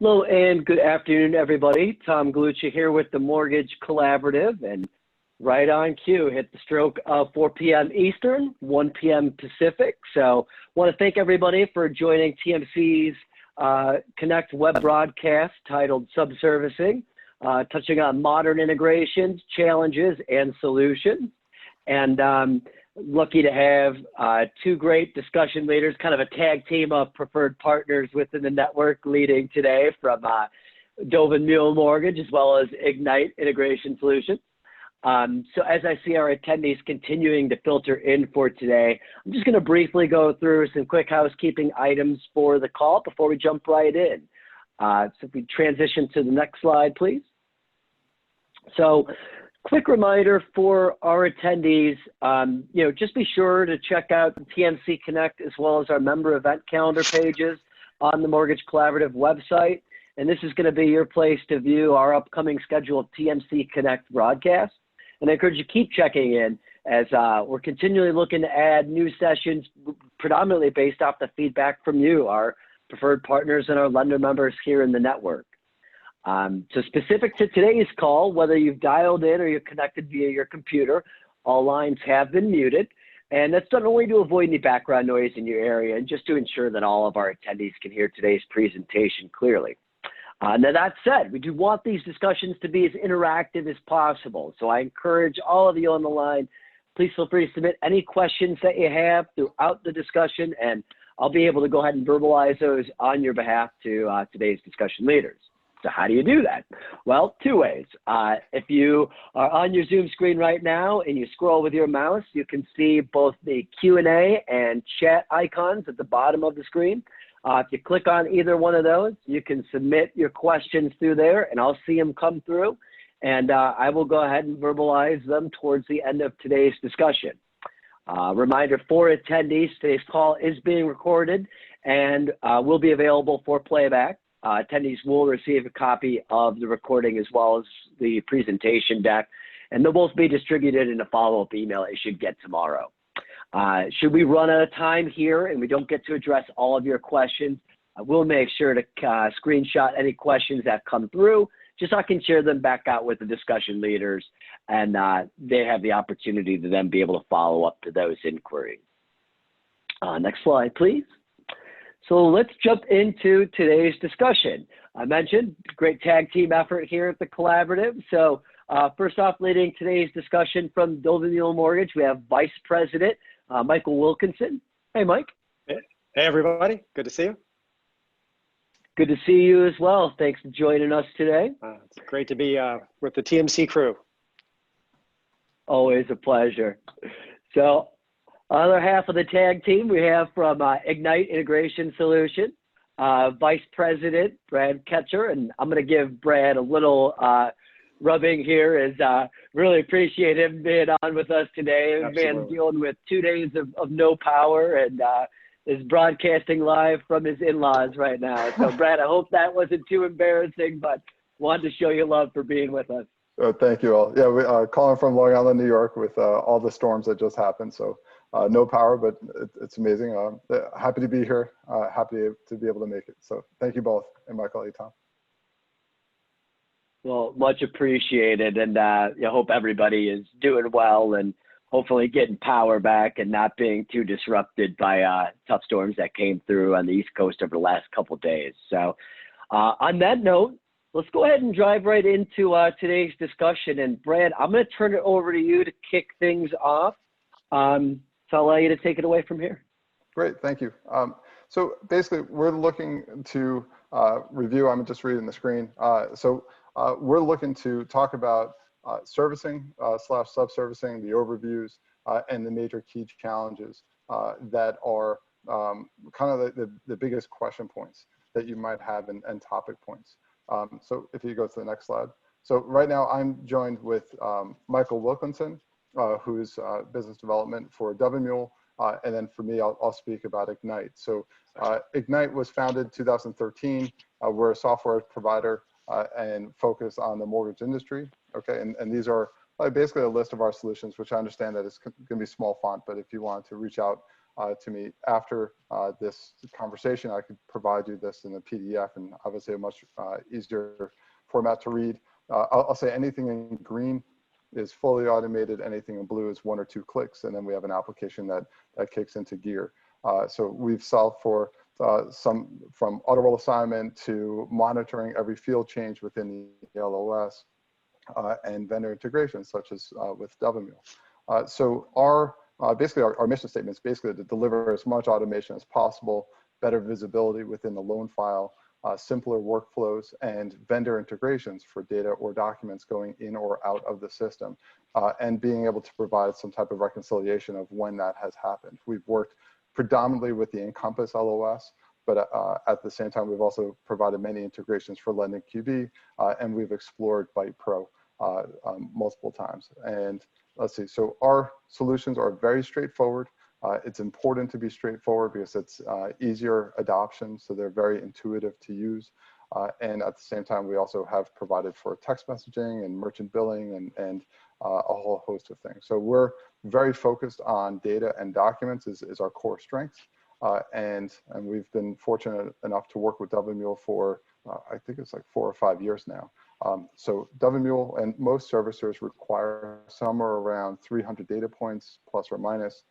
Hello and good afternoon, everybody. Tom Galucci here with the Mortgage Collaborative, and right on cue, hit the stroke of 4 p.m. Eastern, 1 p.m. Pacific. So want to thank everybody for joining TMC's Connect web broadcast titled Subservicing, touching on modern integrations, challenges, and solutions. And lucky to have two great discussion leaders, kind of a tag team of preferred partners within the network leading today from Dovin Mule Mortgage as well as Ignite Integration Solutions. So as I see our attendees continuing to filter in for today, I'm just going to briefly go through some quick housekeeping items for the call before we jump right in. So if we transition to the next slide, please. So quick reminder for our attendees, just be sure to check out the TMC Connect as well as our member event calendar pages on the Mortgage Collaborative website. And this is going to be your place to view our upcoming scheduled TMC Connect broadcast. And I encourage you to keep checking in as we're continually looking to add new sessions, predominantly based off the feedback from you, our preferred partners and our lender members here in the network. So specific to today's call, whether you've dialed in or you're connected via your computer, all lines have been muted. And that's done only to avoid any background noise in your area and just to ensure that all of our attendees can hear today's presentation clearly. Now that said, we do want these discussions to be as interactive as possible. So I encourage all of you on the line, please feel free to submit any questions that you have throughout the discussion, and I'll be able to go ahead and verbalize those on your behalf to today's discussion leaders. So how do you do that? Well, two ways. If you are on your Zoom screen right now and you scroll with your mouse, you can see both the Q&A and chat icons at the bottom of the screen. If you click on either one of those, you can submit your questions through there and I'll see them come through. And I will go ahead and verbalize them towards the end of today's discussion. Reminder for attendees, today's call is being recorded and will be available for playback. Attendees will receive a copy of the recording as well as the presentation deck, and they'll both be distributed in a follow-up email it should get tomorrow. Should we run out of time here and we don't get to address all of your questions, I will make sure to screenshot any questions that come through, just so I can share them back out with the discussion leaders, and they have the opportunity to then be able to follow up to those inquiries. Next slide, please. So let's jump into today's discussion. I mentioned great tag team effort here at the Collaborative. So first off, leading today's discussion from Dovin Mule Mortgage, we have Vice President Michael Wilkinson. Hey, Mike. Hey, everybody. Good to see you. Good to see you as well. Thanks for joining us today. It's great to be with the TMC crew. Always a pleasure. So, other half of the tag team, we have from Ignite Integration Solution, Vice President Brad Ketcher, and I'm going to give Brad a little rubbing here as really appreciate him being on with us today. Man, dealing with 2 days of no power and is broadcasting live from his in-laws right now. So Brad, I hope that wasn't too embarrassing, but wanted to show you love for being with us. Thank you all. Yeah, we calling from Long Island, New York with all the storms that just happened. So no power, but it's amazing. Happy to be here. Happy to be able to make it. So thank you both, and Michael and Tom. Well, much appreciated, and I hope everybody is doing well and hopefully getting power back and not being too disrupted by tough storms that came through on the East Coast over the last couple of days. So on that note, let's go ahead and drive right into today's discussion. And Brad, I'm going to turn it over to you to kick things off. So I'll allow you to take it away from here. Great, thank you. So basically, we're looking to review, I'm just reading the screen. We're looking to talk about servicing / subservicing, the overviews, and the major key challenges that are kind of the biggest question points that you might have and topic points. So if you go to the next slide. So right now I'm joined with Michael Wilkinson, who's business development for Dovin Mule, and then for me, I'll speak about Ignite. So Ignite was founded 2013. We're a software provider and focus on the mortgage industry. Okay, and these are basically a list of our solutions, which I understand that it's going to be small font, but if you want to reach out to me after this conversation. I could provide you this in a PDF, and obviously a much easier format to read. I'll say anything in green is fully automated. Anything in blue is 1 or 2 clicks, and then we have an application that kicks into gear. So we've solved for some, from auto roll assignment to monitoring every field change within the LOS, and vendor integration, such as with Devamule. So basically our mission statement is basically to deliver as much automation as possible, better visibility within the loan file, simpler workflows, and vendor integrations for data or documents going in or out of the system, and being able to provide some type of reconciliation of when that has happened. We've worked predominantly with the Encompass LOS, but at the same time, we've also provided many integrations for Lending QB, and we've explored Byte Pro multiple times. And let's see, so our solutions are very straightforward. It's important to be straightforward because it's easier adoption, so they're very intuitive to use. And at the same time, we also have provided for text messaging and merchant billing and a whole host of things. So we're very focused on data and documents is our core strength. And we've been fortunate enough to work with Devamule for, I think it's like 4 or 5 years now. So Devamule and most servicers require somewhere around 300 data points, plus or minus.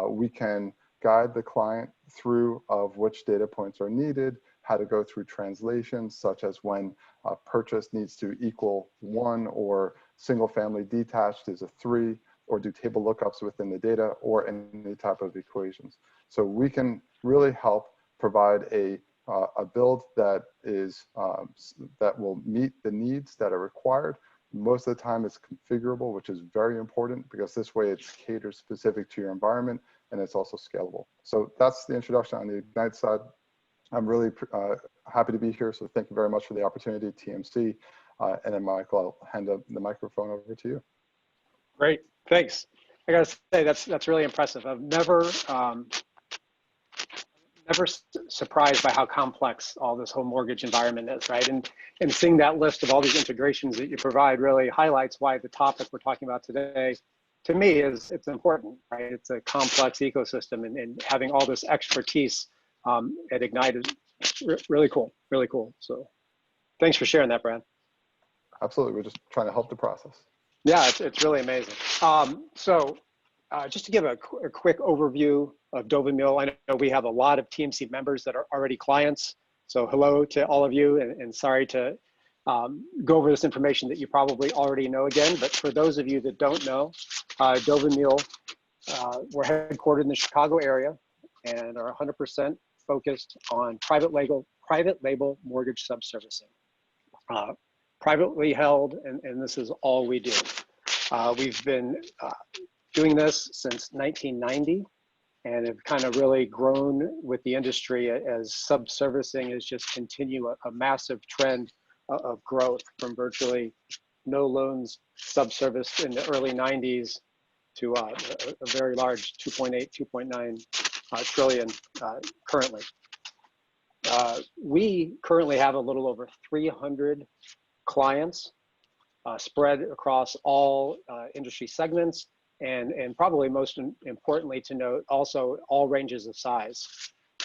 We can guide the client through of which data points are needed, how to go through translations, such as when a purchase needs to equal 1 or single family detached is a 3, or do table lookups within the data, or any type of equations. So we can really help provide a build that is that will meet the needs that are required. Most of the time it's configurable, which is very important because this way it's catered specific to your environment, and it's also scalable. So that's the introduction on the Ignite side. I'm really happy to be here, so thank you very much for the opportunity, TMC. And then Michael, I'll hand the microphone over to you. Great, thanks. I gotta say, that's really impressive. I've never surprised by how complex all this whole mortgage environment is, right? And seeing that list of all these integrations that you provide really highlights why the topic we're talking about today, to me, it's important, right? It's a complex ecosystem, and having all this expertise at Ignite is really cool, really cool. So thanks for sharing that, Brad. Absolutely, we're just trying to help the process. Yeah, it's really amazing. Just to give a quick overview of Devamule, I know we have a lot of TMC members that are already clients. So hello to all of you, and sorry to go over this information that you probably already know again, but for those of you that don't know, Devamule, we're headquartered in the Chicago area and are 100% focused on private label mortgage subservicing. Privately held, and this is all we do. We've been doing this since 1990 and have kind of really grown with the industry as subservicing has just continued a massive trend of growth from virtually no loans subserviced in the early 90s to a very large 2.8, 2.9 trillion currently. We currently have a little over 300 clients spread across all industry segments, and probably most importantly to note, also all ranges of size,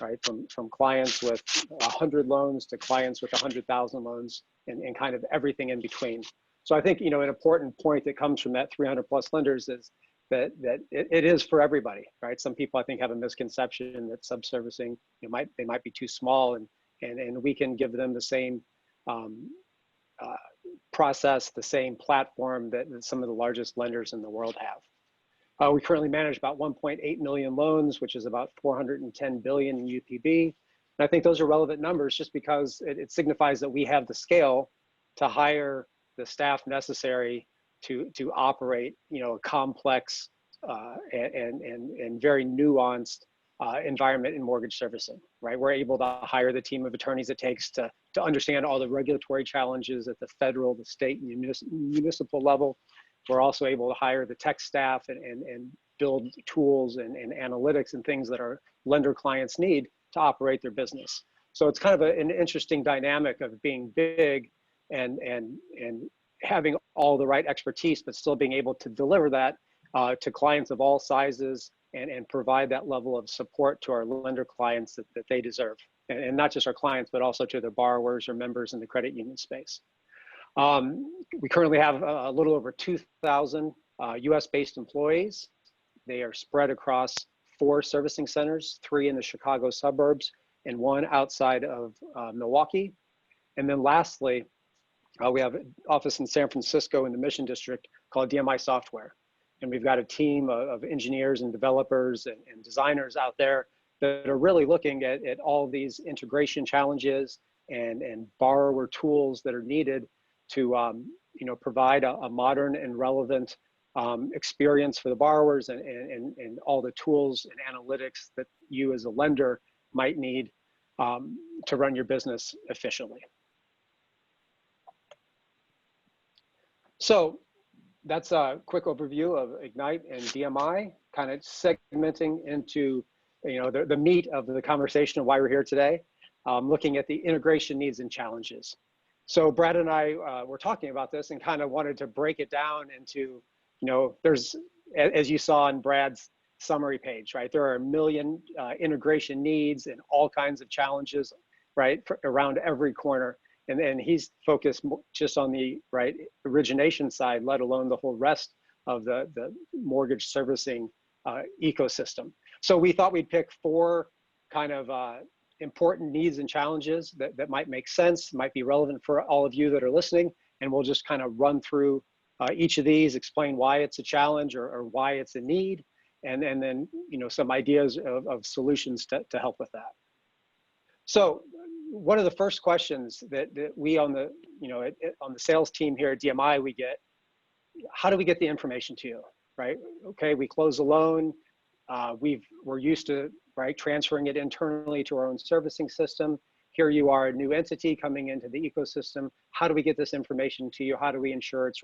right? From clients with 100 loans to clients with 100,000 loans, and kind of everything in between. So I think, an important point that comes from that 300 plus lenders is that it is for everybody, right? Some people I think have a misconception that subservicing, they might be too small, and we can give them the same process, the same platform that some of the largest lenders in the world have. We currently manage about 1.8 million loans, which is about 410 billion in UPB. And I think those are relevant numbers just because it signifies that we have the scale to hire the staff necessary to operate, a complex and very nuanced environment in mortgage servicing, right? We're able to hire the team of attorneys it takes to understand all the regulatory challenges at the federal, the state, and municipal level. We're also able to hire the tech staff and build tools and analytics and things that our lender clients need to operate their business. So it's kind of an interesting dynamic of being big and having all the right expertise, but still being able to deliver that to clients of all sizes and provide that level of support to our lender clients that they deserve. And not just our clients, but also to their borrowers or members in the credit union space. We currently have a little over 2,000 US-based employees. They are spread across 4 servicing centers, 3 in the Chicago suburbs and 1 outside of Milwaukee. And then lastly, we have an office in San Francisco in the Mission District called DMI Software. And we've got a team of engineers and developers and designers out there that are really looking at all these integration challenges and borrower tools that are needed to provide a modern and relevant experience for the borrowers and all the tools and analytics that you as a lender might need to run your business efficiently. So that's a quick overview of Ignite and DMI, kind of segmenting into the meat of the conversation of why we're here today, looking at the integration needs and challenges. So Brad and I were talking about this and kind of wanted to break it down into, there's, as you saw in Brad's summary page, right? There are a million integration needs and all kinds of challenges, right, around every corner. And he's focused just on the origination side, let alone the whole rest of the mortgage servicing ecosystem. So we thought we'd pick 4 kind of important needs and challenges that might make sense, might be relevant for all of you that are listening. And we'll just kind of run through each of these, explain why it's a challenge or why it's a need, and then some ideas of solutions to help with that. So one of the first questions that we on the on the sales team here at DMI we get, how do we get the information to you, right? Okay, we close a loan. We're used to transferring it internally to our own servicing system. Here you are, a new entity coming into the ecosystem. How do we get this information to you? How do we ensure it's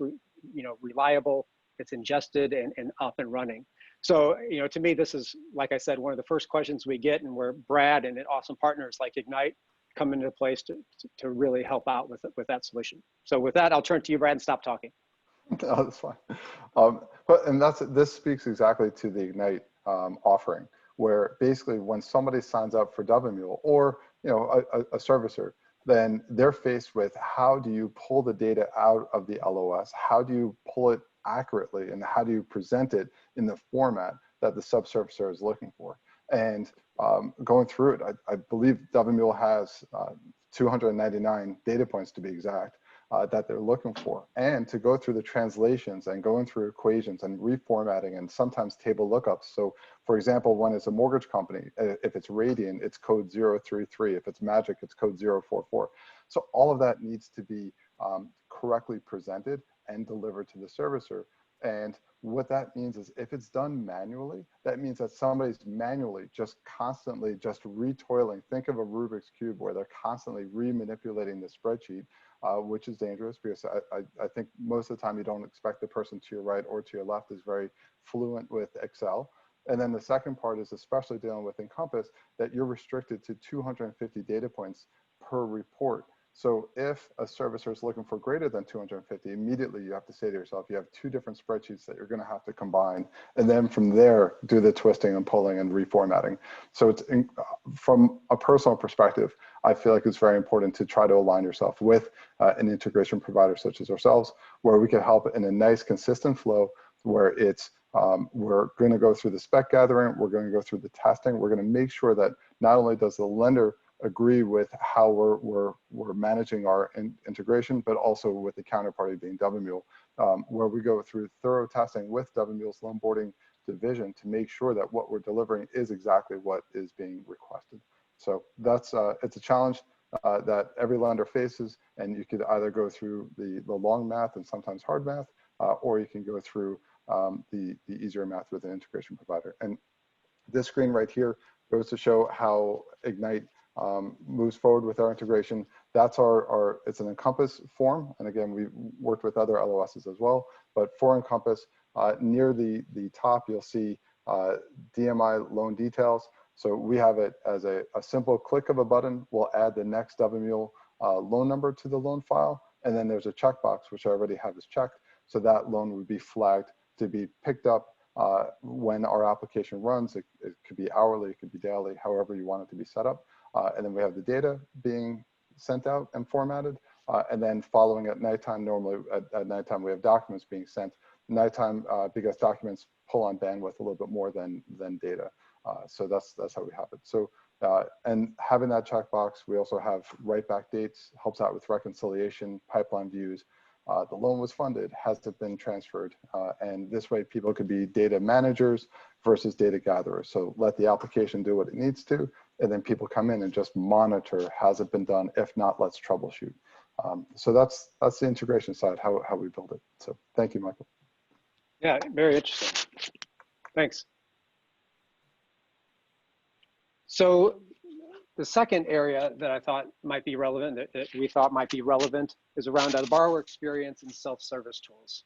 reliable, it's ingested and up and running? So to me, this is, like I said, one of the first questions we get, and where Brad and awesome partners like Ignite come into place to really help out with that solution. So with that, I'll turn to you, Brad, and stop talking. No, that's fine. This speaks exactly to the Ignite offering, where basically when somebody signs up for WMule or a servicer, then they're faced with how do you pull the data out of the LOS? How do you pull it accurately, and how do you present it in the format that the subservicer is looking for? And going through it, I believe WMule has 299 data points to be exact that they're looking for. And to go through the translations and going through equations and reformatting and sometimes table lookups. So for example, when it's a mortgage company, if it's Radian, it's code 033. If it's Magic, it's code 044. So all of that needs to be correctly presented and delivered to the servicer. And what that means is if it's done manually, that means that somebody's manually just constantly just retoiling. Think of a Rubik's Cube where they're constantly remanipulating the spreadsheet, which is dangerous because I think most of the time you don't expect the person to your right or to your left is very fluent with Excel. And then the second part is especially dealing with Encompass, that you're restricted to 250 data points per report. So if a servicer is looking for greater than 250, immediately you have to say to yourself, you have 2 different spreadsheets that you're going to have to combine. And then from there, do the twisting and pulling and reformatting. So it's from a personal perspective, I feel like it's very important to try to align yourself with an integration provider such as ourselves, where we can help in a nice, consistent flow where it's we're going to go through the spec gathering, we're going to go through the testing, we're going to make sure that not only does the lender agree with how we're managing our integration, but also with the counterparty being WMule, where we go through thorough testing with WMule's loan boarding division to make sure that what we're delivering is exactly what is being requested. So that's it's a challenge that every lender faces, and you could either go through the long math and sometimes hard math, or you can go through the easier math with an integration provider. And this screen right here goes to show how Ignite moves forward with our integration. That's it's an Encompass form. And again, we've worked with other LOSs as well, but for Encompass, near the top, you'll see DMI loan details. So we have it as a simple click of a button. We'll add the next WMule loan number to the loan file. And then there's a checkbox, which I already have is checked. So that loan would be flagged to be picked up when our application runs. It could be hourly, it could be daily, however you want it to be set up. And then we have the data being sent out and formatted. And then following at nighttime, normally at nighttime, we have documents being sent. Nighttime, because documents pull on bandwidth a little bit more than data. So that's how we have it. So, and having that checkbox, we also have write back dates, helps out with reconciliation, pipeline views. The loan was funded, has it been transferred? And this way people could be data managers versus data gatherers. So let the application do what it needs to, and then people come in and just monitor, has it been done? If not, let's troubleshoot. So that's the integration side, how we build it. So thank you, Michael. Yeah, very interesting. Thanks. So the second area that I thought might be relevant, that we thought might be relevant, is around the borrower experience and self-service tools.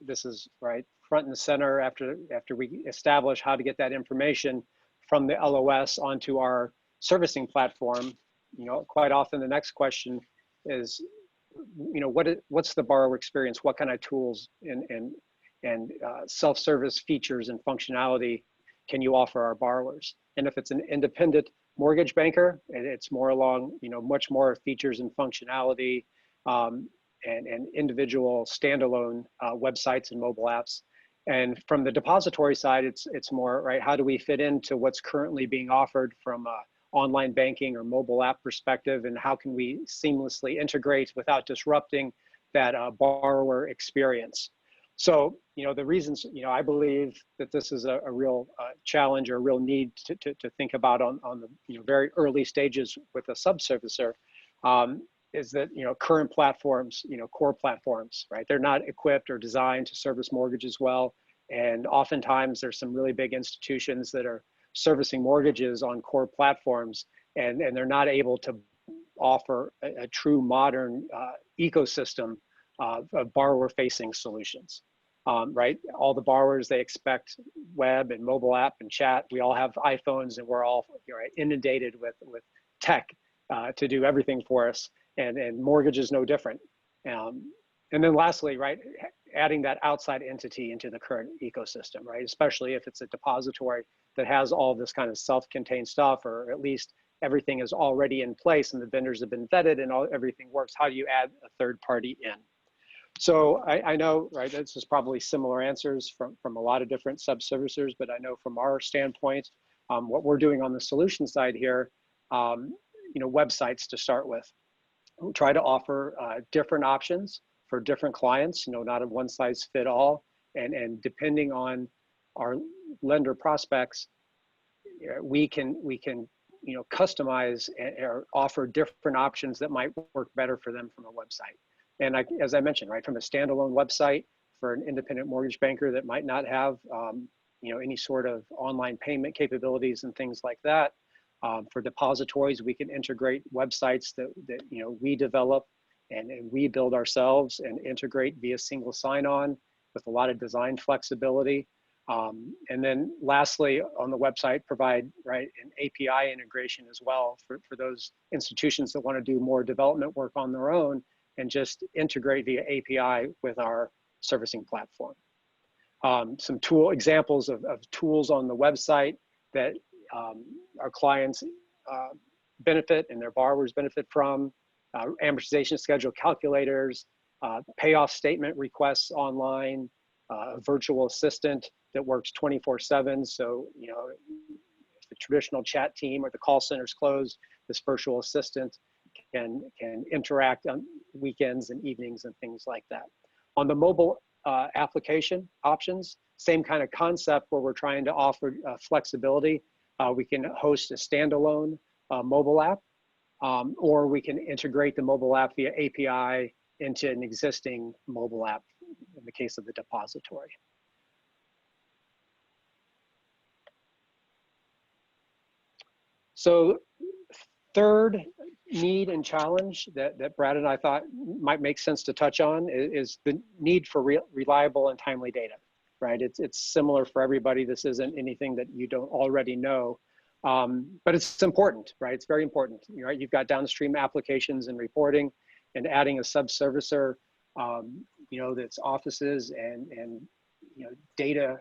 This is right front and center after we establish how to get that information from the LOS onto our servicing platform. You know, quite often the next question is, you know, what's the borrower experience? What kind of tools and self-service features and functionality can you offer our borrowers? And if it's an independent mortgage banker, and it's more along, you know, much more features and functionality, and individual standalone websites and mobile apps. And from the depository side, it's more, right, how do we fit into what's currently being offered from a online banking or mobile app perspective, and how can we seamlessly integrate without disrupting that borrower experience? So, you know, the reasons, you know, I believe that this is a real challenge or a real need to think about on the, you know, very early stages with a subservicer, is that, you know, current platforms, you know, core platforms, right? They're not equipped or designed to service mortgages well. And oftentimes there's some really big institutions that are servicing mortgages on core platforms, and they're not able to offer a true modern ecosystem of borrower-facing solutions, right? All the borrowers, they expect web and mobile app and chat. We all have iPhones, and we're all, right, inundated with tech to do everything for us, and mortgage is no different. And then lastly, right, adding that outside entity into the current ecosystem, right? Especially if it's a depository that has all this kind of self-contained stuff, or at least everything is already in place and the vendors have been vetted and everything works. How do you add a third party in? So I know, right, this is probably similar answers from a lot of different subservicers, but I know from our standpoint, what we're doing on the solution side here, you know, websites to start with. We try to offer different options for different clients, you know, not a one size fit all. And depending on our lender prospects, we can, you know, customize or offer different options that might work better for them from a website. And as I mentioned, right, from a standalone website for an independent mortgage banker that might not have, you know, any sort of online payment capabilities and things like that. For depositories, we can integrate websites that you know, we develop and we build ourselves and integrate via single sign-on with a lot of design flexibility. And then lastly, on the website, provide, right, an API integration as well for those institutions that want to do more development work on their own and just integrate via API with our servicing platform. Some tool examples of tools on the website that our clients benefit and their borrowers benefit from: amortization schedule calculators, payoff statement requests online, a virtual assistant that works 24/7. So, you know, if the traditional chat team or the call center's closed, this virtual assistant can interact on weekends and evenings and things like that. On the mobile application options, same kind of concept where we're trying to offer flexibility. We can host a standalone mobile app, or we can integrate the mobile app via API into an existing mobile app in the case of the depository. So third need and challenge that Brad and I thought might make sense to touch on is the need for reliable and timely data, right? It's similar for everybody. This isn't anything that you don't already know, but it's important, right? It's very important. Right? You've got downstream applications and reporting, and adding a subservicer, you know, that's offices and data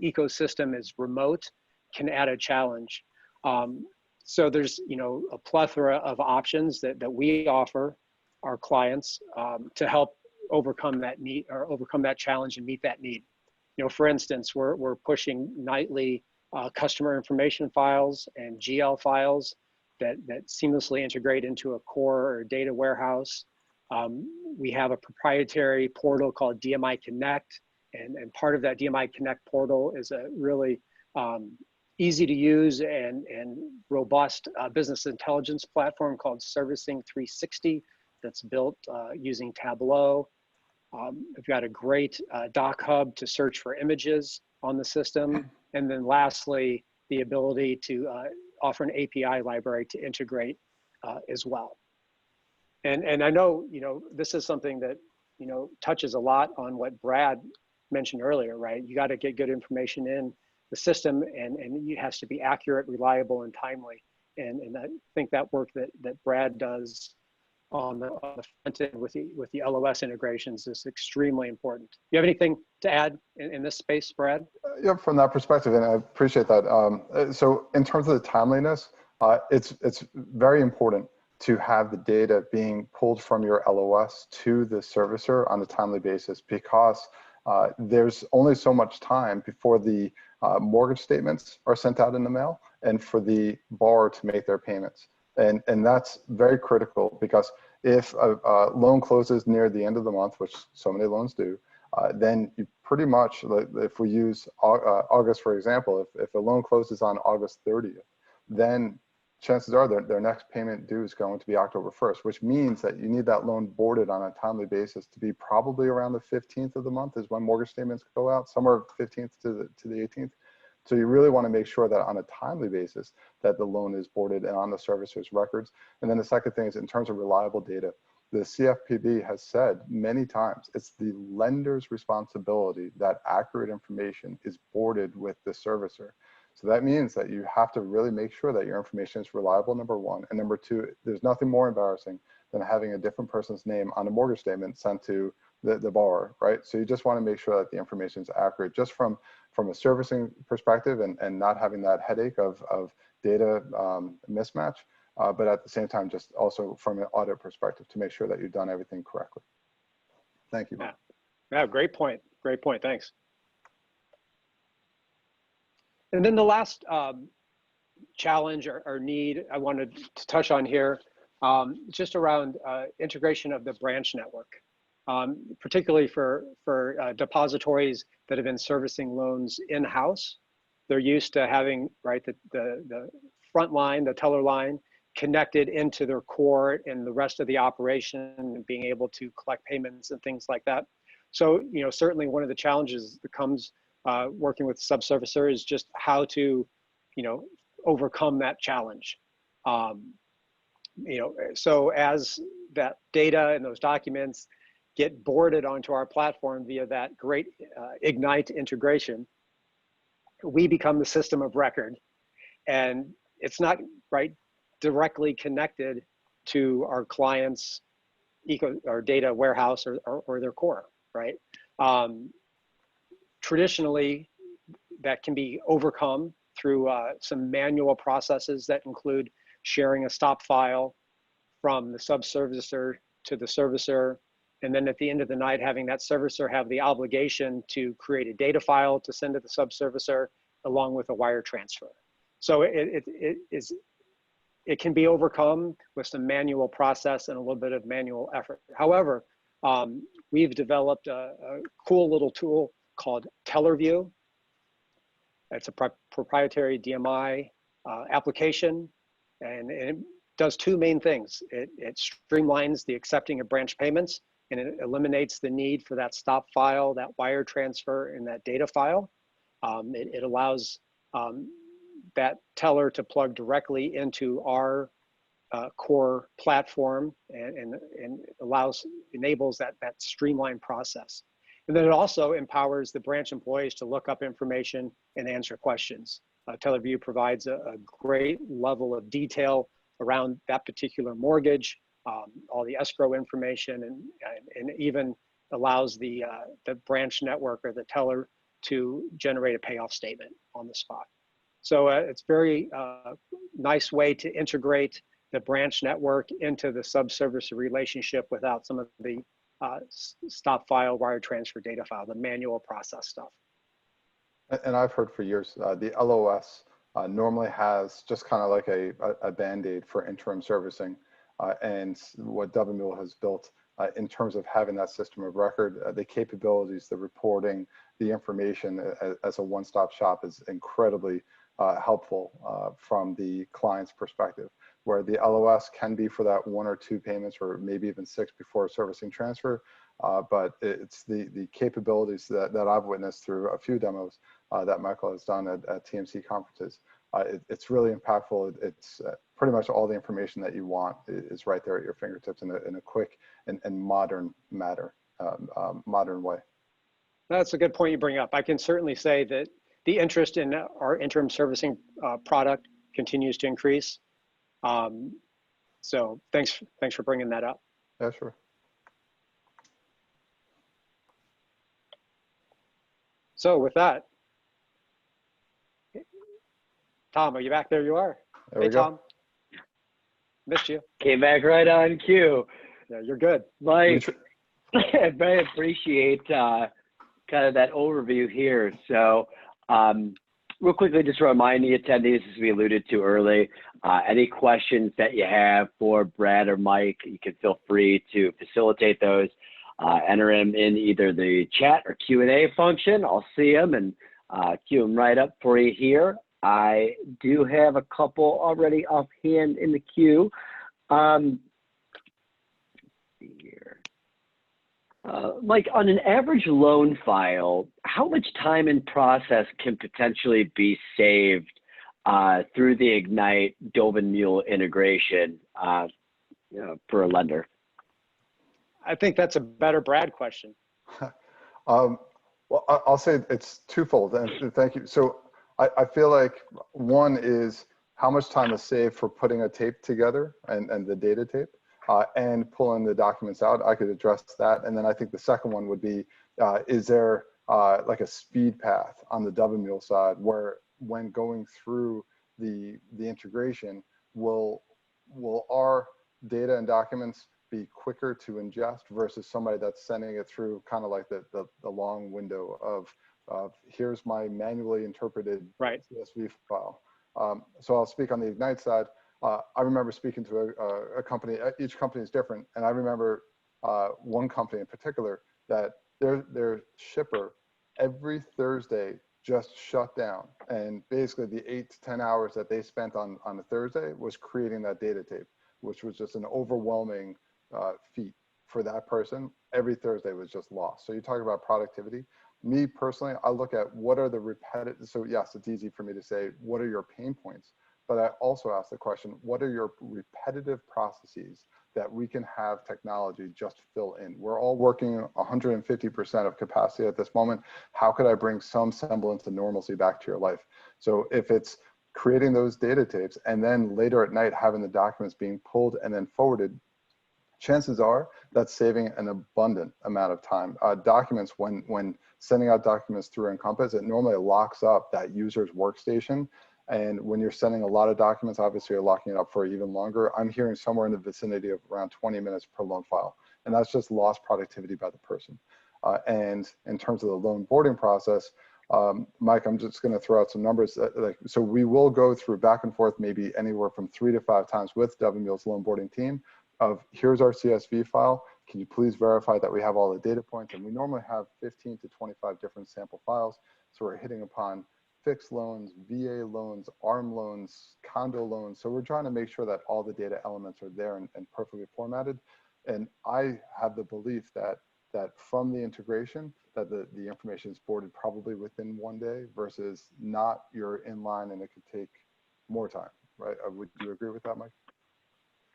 ecosystem is remote can add a challenge. So there's a plethora of options that we offer our clients to help overcome that need or overcome that challenge and meet that need. For instance, we're pushing nightly customer information files and GL files that seamlessly integrate into a core or data warehouse. We have a proprietary portal called DMI Connect, and part of that DMI Connect portal is a really easy to use and robust business intelligence platform called Servicing 360 that's built using Tableau. We've got a great doc hub to search for images on the system. And then lastly, the ability to offer an API library to integrate as well. And I know, this is something that, touches a lot on what Brad mentioned earlier, right? You got to get good information in the system and it has to be accurate, reliable, and timely. And I think that work that Brad does on the front end with the LOS integrations is extremely important. You have anything to add in this space, Brad? Yeah, from that perspective, and I appreciate that. So in terms of the timeliness, it's very important to have the data being pulled from your LOS to the servicer on a timely basis, because there's only so much time before the mortgage statements are sent out in the mail and for the borrower to make their payments. And that's very critical, because if a loan closes near the end of the month, which so many loans do, then you pretty much, if we use August, for example, if a loan closes on August 30th, then chances are their next payment due is going to be October 1st, which means that you need that loan boarded on a timely basis to be probably around the 15th of the month is when mortgage statements go out, somewhere 15th to the 18th. So you really want to make sure that on a timely basis that the loan is boarded and on the servicer's records. And then the second thing is in terms of reliable data, the CFPB has said many times, it's the lender's responsibility that accurate information is boarded with the servicer. So that means that you have to really make sure that your information is reliable, number one. And number two, there's nothing more embarrassing than having a different person's name on a mortgage statement sent to the borrower, right? So you just want to make sure that the information is accurate, just from a servicing perspective and not having that headache of data mismatch, but at the same time, just also from an audit perspective to make sure that you've done everything correctly. Thank you. Yeah, great point. Great point. Thanks. And then the last challenge or need I wanted to touch on here, just around integration of the branch network, particularly for depositories that have been servicing loans in-house. They're used to having, right, the front line, the teller line, connected into their core and the rest of the operation, and being able to collect payments and things like that. So, certainly one of the challenges that comes working with Subservicer is just how to, overcome that challenge. So as that data and those documents get boarded onto our platform via that great Ignite integration, we become the system of record, and it's not directly connected to our clients' or data warehouse or their core, right? Traditionally, that can be overcome through some manual processes that include sharing a stop file from the subservicer to the servicer, and then at the end of the night, having that servicer have the obligation to create a data file to send to the subservicer along with a wire transfer. So it can be overcome with some manual process and a little bit of manual effort. However, we've developed a cool little tool called TellerView. It's a proprietary DMI application, and it does two main things. It streamlines the accepting of branch payments, and it eliminates the need for that stop file, that wire transfer, and that data file. It allows that teller to plug directly into our core platform and enables that streamlined process. And then it also empowers the branch employees to look up information and answer questions. TellerView provides a great level of detail around that particular mortgage, all the escrow information, and even allows the branch network or the teller to generate a payoff statement on the spot. So it's very nice way to integrate the branch network into the subservicer relationship without some of the stop file, wire transfer data file, the manual process stuff. And I've heard for years, the LOS normally has just kind of like a Band-Aid for interim servicing. And what Mule has built in terms of having that system of record, the capabilities, the reporting, the information as a one-stop shop is incredibly helpful from the client's perspective, where the LOS can be for that 1 or 2 payments or maybe even 6 before a servicing transfer. But it's the capabilities that I've witnessed through a few demos that Michael has done at TMC conferences. It's really impactful. It's pretty much all the information that you want is right there at your fingertips in a quick and modern modern way. That's a good point you bring up. I can certainly say that the interest in our interim servicing product continues to increase. So thanks for bringing that up. Yeah, sure. So with that, Tom, are you back? There you are. There hey, we go. Tom. Missed you. Came back right on cue. Yeah, you're good. Mike, I very appreciate kind of that overview here. So real quickly, just to remind the attendees, as we alluded to early, any questions that you have for Brad or Mike, you can feel free to facilitate those. Enter them in either the chat or Q&A function. I'll see them and queue them right up for you here. I do have a couple already offhand in the queue. Here. Mike, on an average loan file, how much time and process can potentially be saved through the Ignite Mule integration for a lender? I think that's a better Brad question. Well, I'll say it's twofold, and thank you. So I feel like one is how much time is saved for putting a tape together and the data tape and pulling the documents out. I could address that. And then I think the second one would be, is there like a speed path on the Mule side where when going through the integration, will our data and documents be quicker to ingest versus somebody that's sending it through kind of like the long window of here's my manually interpreted CSV file. So I'll speak on the Ignite side. I remember speaking to a company, each company is different. And I remember one company in particular that their shipper every Thursday just shut down. And basically the 8 to 10 hours that they spent on a Thursday was creating that data tape, which was just an overwhelming feat for that person. Every Thursday was just lost. So you talk about productivity. Me personally, I look at what are the repetitive, so yes, it's easy for me to say, what are your pain points? But I also ask the question, what are your repetitive processes that we can have technology just fill in? We're all working 150% of capacity at this moment. How could I bring some semblance of normalcy back to your life? So if it's creating those data tapes and then later at night having the documents being pulled and then forwarded, chances are that's saving an abundant amount of time. Documents, when sending out documents through Encompass, it normally locks up that user's workstation. And when you're sending a lot of documents, obviously you're locking it up for even longer. I'm hearing somewhere in the vicinity of around 20 minutes per loan file. And that's just lost productivity by the person. And in terms of the loan boarding process, Mike, I'm just going to throw out some numbers. So we will go through back and forth, maybe anywhere from 3 to 5 times with Mule's loan boarding team of here's our CSV file. Can you please verify that we have all the data points? And we normally have 15 to 25 different sample files. So we're hitting upon fixed loans, VA loans, ARM loans, condo loans. So we're trying to make sure that all the data elements are there and perfectly formatted. And I have the belief that from the integration, that the information is boarded probably within 1 day versus not you're in line and it could take more time, right? Would you agree with that, Mike?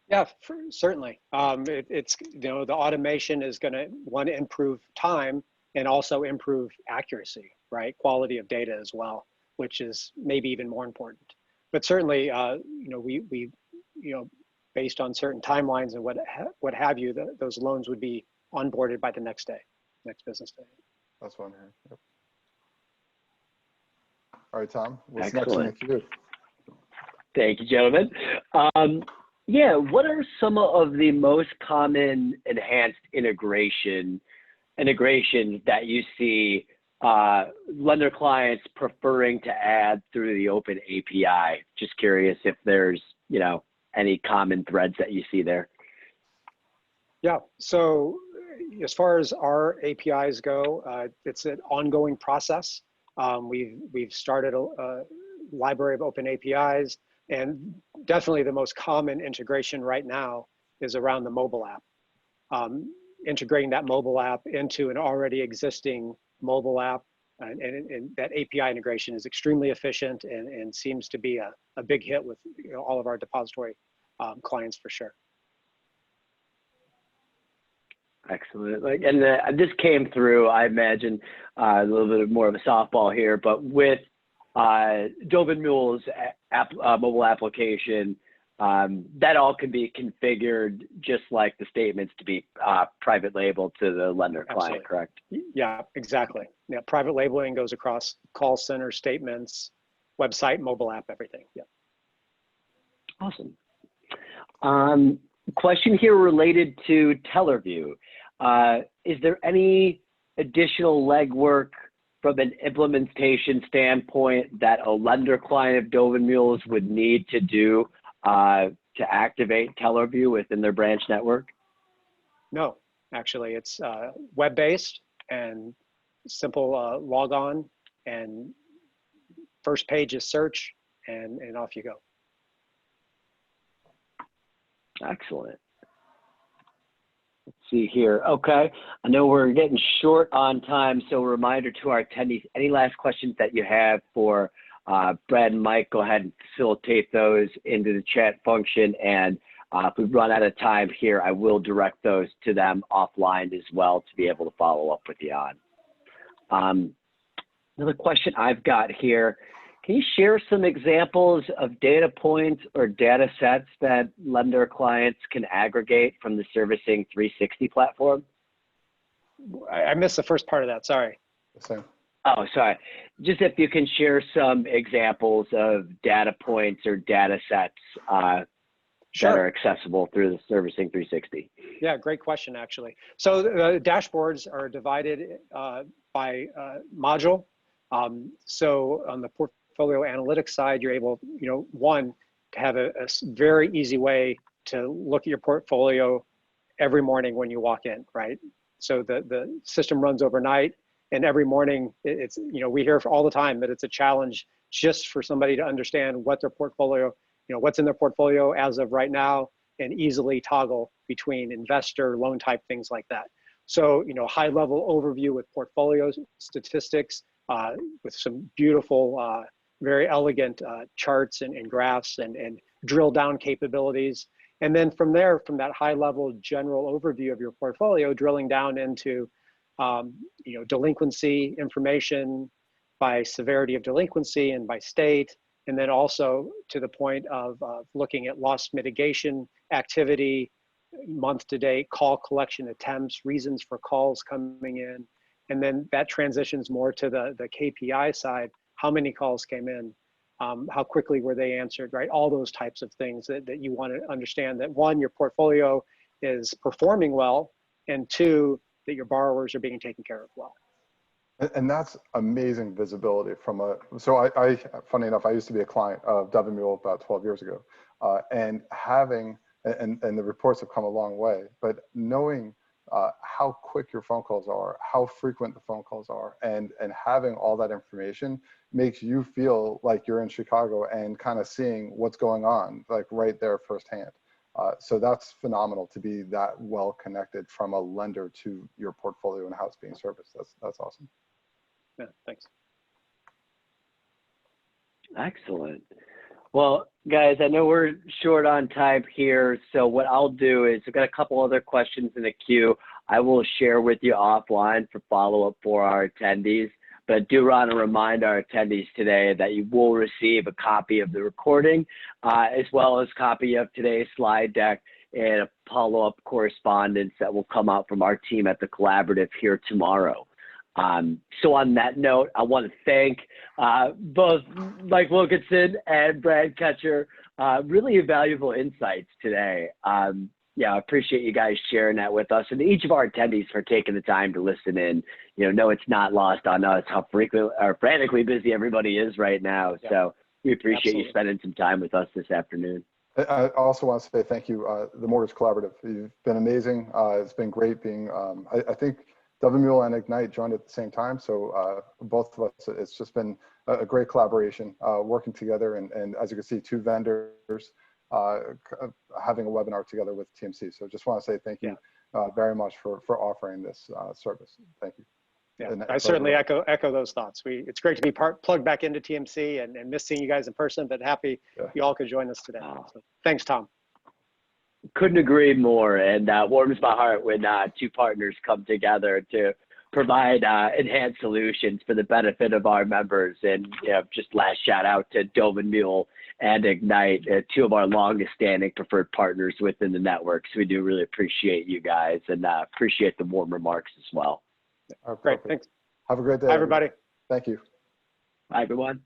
Yeah, certainly. It's the automation is going to want to improve time and also improve accuracy, right? Quality of data as well, which is maybe even more important. But certainly, we based on certain timelines and what have you, those loans would be onboarded by the next day, next business day. That's what I'm hearing. Yep. All right, Tom, what's Excellent. next in the queue? Thank you, gentlemen. Yeah, what are some of the most common enhanced integrations that you see lender clients preferring to add through the open API? Just curious if there's, any common threads that you see there. Yeah, so as far as our APIs go, it's an ongoing process. We've started a library of open APIs, and definitely the most common integration right now is around the mobile app. Integrating that mobile app into an already existing mobile app, and that API integration is extremely efficient and seems to be a big hit with all of our depository clients for sure. Excellent. And this came through, I imagine, a little bit more of a softball here, but with Dove & Mule's mobile application, that all can be configured just like the statements to be private labeled to the lender client, correct? Yeah, exactly. Yeah, private labeling goes across call center, statements, website, mobile app, everything. Yeah. Awesome. Question here related to TellerView. Is there any additional legwork from an implementation standpoint that a lender client of Dove & Mule's would need to do to activate TellerView within their branch network? No, actually, it's web-based and simple log on, and first page is search, and off you go. Excellent. Let's see here. Okay, I know we're getting short on time, so a reminder to our attendees, any last questions that you have for Brad and Mike, go ahead and facilitate those into the chat function, and if we run out of time here, I will direct those to them offline as well to be able to follow up with you on. Another question I've got here, can you share some examples of data points or data sets that lender clients can aggregate from the Servicing 360 platform? I missed the first part of that, sorry. Same. Oh, sorry. Just if you can share some examples of data points or data sets that are accessible through the Servicing 360. Yeah, great question, actually. So the dashboards are divided by module. So on the portfolio analytics side, you're able, one, to have a very easy way to look at your portfolio every morning when you walk in, right? So the system runs overnight, and every morning it's, we hear all the time that it's a challenge just for somebody to understand what their portfolio, what's in their portfolio as of right now, and easily toggle between investor, loan type, things like that. So, high level overview with portfolio statistics, with some beautiful, very elegant charts and graphs and drill down capabilities. And then from there, from that high level general overview of your portfolio, drilling down into, delinquency information by severity of delinquency and by state, and then also to the point of looking at loss mitigation activity, month to date, call collection attempts, reasons for calls coming in. And then that transitions more to the KPI side. How many calls came in? How quickly were they answered, right? All those types of things that you want to understand that, one, your portfolio is performing well, and two, that your borrowers are being taken care of well. And that's amazing visibility from so I funny enough, I used to be a client of Dove & Mule about 12 years ago. And having, and the reports have come a long way, but knowing how quick your phone calls are, how frequent the phone calls are, and having all that information makes you feel like you're in Chicago and kind of seeing what's going on, like right there firsthand. So that's phenomenal to be that well connected from a lender to your portfolio and how it's being serviced. That's awesome. Yeah, thanks. Excellent. Well, guys, I know we're short on time here, so what I'll do is I've got a couple other questions in the queue I will share with you offline for follow-up for our attendees. But I do want to remind our attendees today that you will receive a copy of the recording, as well as a copy of today's slide deck and a follow-up correspondence that will come out from our team at the Collaborative here tomorrow. So on that note, I want to thank both Mike Wilkinson and Brad Ketcher. Really valuable insights today. Yeah, I appreciate you guys sharing that with us, and each of our attendees for taking the time to listen in. No, it's not lost on us how frequent or frantically busy everybody is right now. Yeah. So we appreciate you spending some time with us this afternoon. I also want to say thank you, the Mortgage Collaborative. You've been amazing. It's been great being, I think Durbin Mule and Ignite joined at the same time. So both of us, it's just been a great collaboration, working together. And as you can see, two vendors having a webinar together with TMC. So just want to say thank you very much for offering this service. Thank you. Yeah, I certainly echo those thoughts. It's great to be plugged back into TMC and miss seeing you guys in person, but happy you all could join us today. So, thanks, Tom. Couldn't agree more, and warms my heart when two partners come together to provide enhanced solutions for the benefit of our members. And just last shout out to Durbin Mule and Ignite, two of our longest standing preferred partners within the network. So we do really appreciate you guys, and appreciate the warm remarks as well. Great, thanks. Have a great day. Bye, everybody. Thank you. Bye, everyone.